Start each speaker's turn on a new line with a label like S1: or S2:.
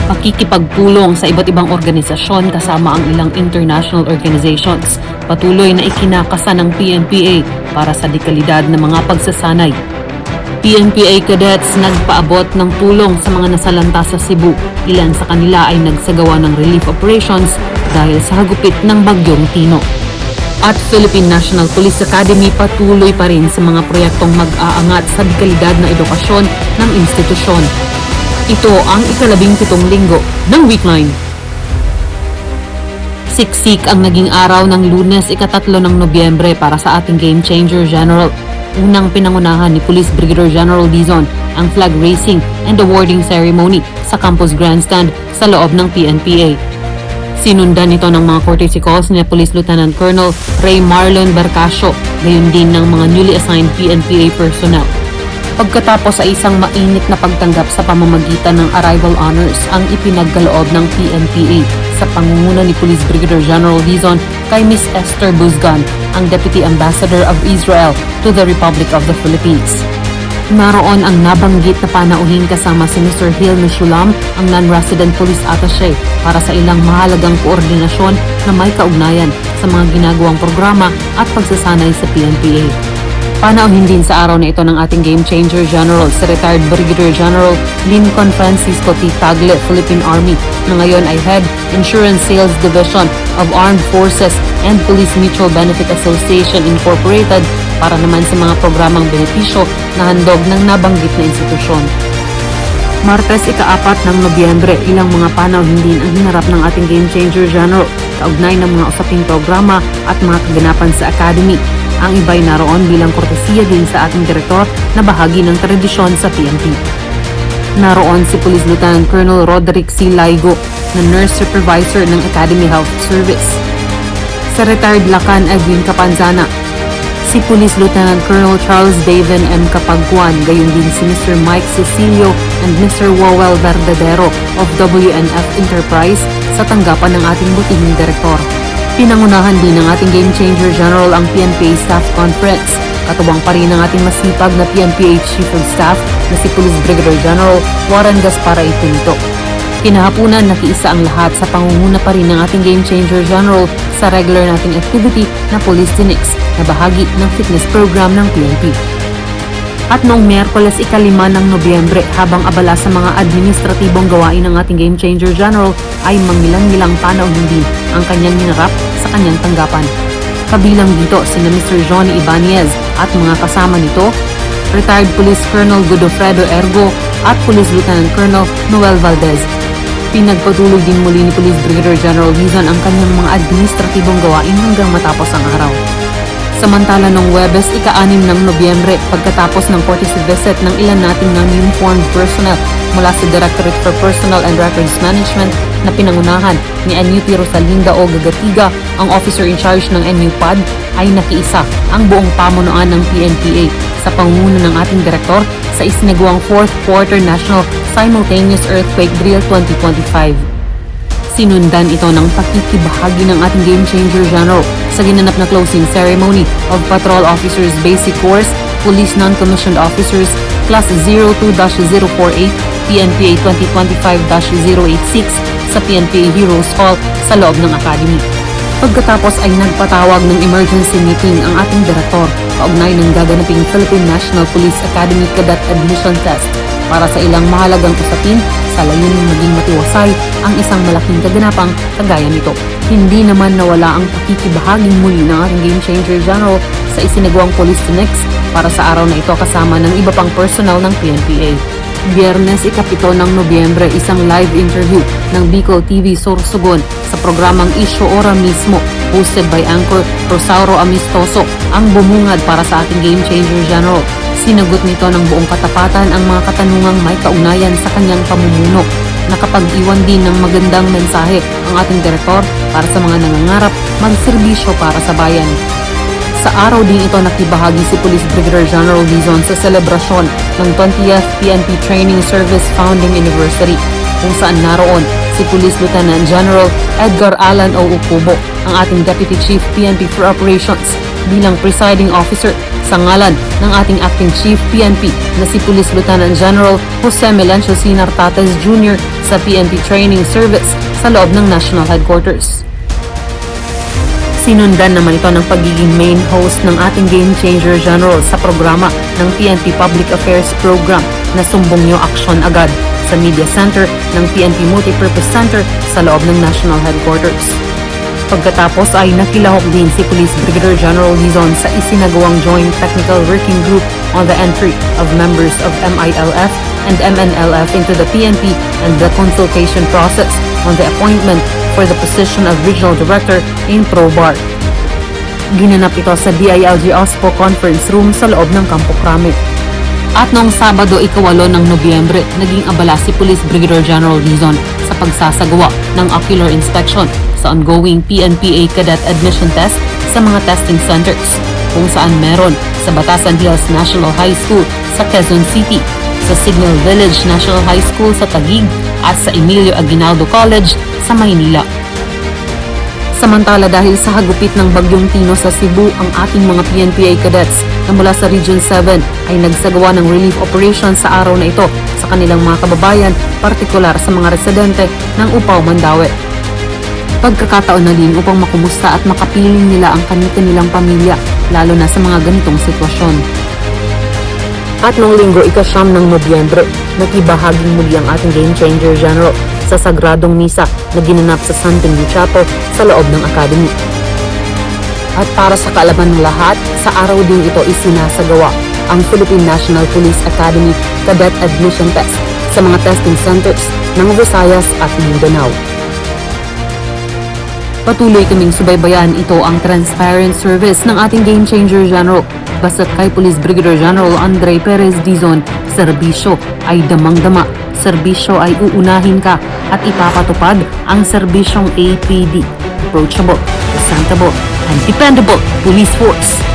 S1: pakikipagpulong sa iba't ibang organisasyon kasama ang ilang international organizations. Patuloy na ikinakasa ng PNPA para sa dekalidad ng mga pagsasanay. PNPA cadets nagpaabot ng tulong sa mga nasalanta sa Cebu. Ilan sa kanila ay nagsagawa ng relief operations dahil sa hagupit ng Bagyong Tino. At Philippine National Police Academy patuloy pa rin sa mga proyektong mag-aangat sa dekalidad na edukasyon ng institusyon. Ito ang ika-17 linggo ng Weekline. Siksik ang naging araw ng Lunes, ika-3 ng Nobyembre para sa ating Game Changer General. Unang pinangunahan ni Police Brigadier General Dizon ang flag raising and awarding ceremony sa Campus Grandstand sa loob ng PNPA. Sinundan ito ng mga courtesy calls ni Police Lieutenant Colonel Ray Marlon Barcasio, gayon din ng mga newly assigned PNPA personnel. Pagkatapos ay isang mainit na pagtanggap sa pamamagitan ng arrival honors ang ipinagkaloob ng PNPA sa pangunguna ni Police Brigadier General Dizon kay Miss Esther Buzgan, ang Deputy Ambassador of Israel to the Republic of the Philippines. Naroon ang nabanggit na panauhin kasama si Mr. Hill Mishulam, ang non-resident police attaché, para sa ilang mahalagang koordinasyon na may kaugnayan sa mga ginagawang programa at pagsasanay sa PNPA. Panauhin din sa araw na ito ng ating Game Changer General si Retired Brigadier General Lincoln Francisco T. Tagle, Philippine Army, na ngayon ay Head Insurance Sales Division of Armed Forces and Police Mutual Benefit Association Incorporated, para naman sa mga programang benepisyo na handog ng nabanggit na institusyon. Martes, ika-4 ng Nobyembre, ilang mga panauhin din ang hinarap ng ating Game Changer General kaugnay ng mga usaping programa at mga kaganapan sa Academy. Ang iba'y naroon bilang kortesiya din sa ating direktor na bahagi ng tradisyon sa PNP. Naroon si Police Lieutenant Colonel Roderick C. Laigo na Nurse Supervisor ng Academy Health Service. Sa retired Lacan Edwin Capanzana, si Police Lieutenant Colonel Charles Daven M. Kapagwan, gayon din si Mr. Mike Cecilio and Mr. Wowell Verdadero of WNF Enterprise sa tanggapan ng ating butihing direktor. Pinangunahan din ng ating Game Changer General ang PNPA Staff Conference. Katuwang pa rin ang ating masipag na PNPA Chief of Staff na si Police Brigadier General Warren Gaspara Ipunito. Kinahapunan, nakiisa ang lahat sa pangunguna pa rin ng ating Game Changer General sa regular nating activity na Police Clinics na bahagi ng fitness program ng PNP. At noong Miyerkules, ika-5 ng Nobyembre, habang abala sa mga administratibong gawain ng ating Game Changer General, ay mangilang-ngilang panauhin din ang kanyang hinarap sa kanyang tanggapan. Kabilang dito sina Mr. Johnny Ibanez at mga kasama nito, Retired Police Colonel Godofredo Ergo at Police Lieutenant Colonel Noel Valdez. Pinagpatuloy din muli ni Police Brigadier General Dizon ang kanyang mga administratibong gawain hanggang matapos ang araw. Samantala noong Huwebes, ika-6 ng Nobyembre, pagkatapos ng courtesy visit ng ilan nating non-uniformed personnel mula sa Directorate for Personnel and Records Management na pinangunahan ni NUP Rosalinda O. Gagatiga, ang officer in charge ng NUPAD, ay nakiisa ang buong pamunuan ng PNPA sa pangunguna ng ating direktor sa isinagawang 4th Quarter National Simultaneous Earthquake Drill 2025. Sinundan ito ng pakikibahagi ng ating Game Changer General sa ginanap na closing ceremony of Patrol Officers Basic Course, Police Non-Commissioned Officers, Class 02-048, PNPA 2025-086 sa PNPA Heroes Hall sa loob ng Academy. Pagkatapos ay nagpatawag ng emergency meeting ang ating direktor kaugnay ng gaganaping Philippine National Police Academy Cadet Admission Test para sa ilang mahalagang usapin sa layuning maging matiwasay ang isang malaking kaganapang kagaya nito. Hindi naman nawala ang pakikibahaging muli ng ating Game Changer General sa isinagawang Police Clinics para sa araw na ito kasama ng iba pang personnel ng PNPA. Biyernes, ika-7 ng Nobyembre, isang live interview ng Bicol TV Sorsogon sa programang Isyo Ora Mismo, hosted by Anchor Rosauro Amistoso, ang bumungad para sa ating Game Changer General. Sinagot nito ng buong katapatan ang mga katanungang may kaugnayan sa kanyang pamumuno. Nakapag-iwan din ng magandang mensahe ang ating direktor para sa mga nangangarap magserbisyo para sa bayan. Sa araw din ito nakibahagi si Police Brigadier General Dizon sa selebrasyon ng 20th PNP Training Service Founding Anniversary, kung saan naroon si Police Lieutenant General Edgar Alan O. Ucubo, ang ating Deputy Chief PNP for Operations, bilang presiding officer sa ngalan ng ating acting chief PNP na si Police Lieutenant General Jose Melencio C. Nartates Jr. sa PNP Training Service sa loob ng National Headquarters. Sinundan naman ito ng pagiging main host ng ating Game Changer General sa programa ng PNP Public Affairs Program na Sumbong Nyo Aksyon Agad sa Media Center ng PNP Multipurpose Center sa loob ng National Headquarters. Pagkatapos ay nakilahok din si Police Brigadier General Dizon sa isinagawang Joint Technical Working Group on the entry of members of MILF and MNLF into the PNP and the consultation process on the appointment for the position of Regional Director in ProBar. Ginanap ito sa DILG OSPO Conference Room sa loob ng Campo Crame. At noong Sabado, 8 ng Nobyembre, naging abala si Police Brigadier General Dizon sa pagsasagawa ng ocular inspection sa ongoing PNPA Cadet Admission Test sa mga testing centers kung saan meron sa Batasan Hills National High School sa Quezon City, sa Signal Village National High School sa Taguig at sa Emilio Aguinaldo College sa Maynila. Samantala dahil sa hagupit ng Bagyong Tino sa Cebu, ang ating mga PNPA cadets na mula sa Region 7 ay nagsagawa ng relief operation sa araw na ito sa kanilang mga kababayan, partikular sa mga residente ng Upaw, Mandaue. Pagkakataon na din upang makumusta at makapiling nila ang kanilang pamilya, lalo na sa mga ganitong sitwasyon. At noong Linggo, 9 ng Nobyembre, nakibahaging muli ang ating Game Changer General sa Sagradong Misa na ginanap sa Santo Niño Chapel sa loob ng Academy. At para sa kaalaman ng lahat, sa araw din ito isinasagawa ang Philippine National Police Academy Cadet Admission Test sa mga testing centers ng Visayas at Mindanao. Patuloy kaming subaybayan ito ang transparent service ng ating Game Changer General. Basta't kay Police Brigadier General Andre Perez Dizon, serbisyo ay damang-dama, serbisyo ay uunahin ka at ipapatupad ang serbisyong APD, approachable, presentable, and dependable police force.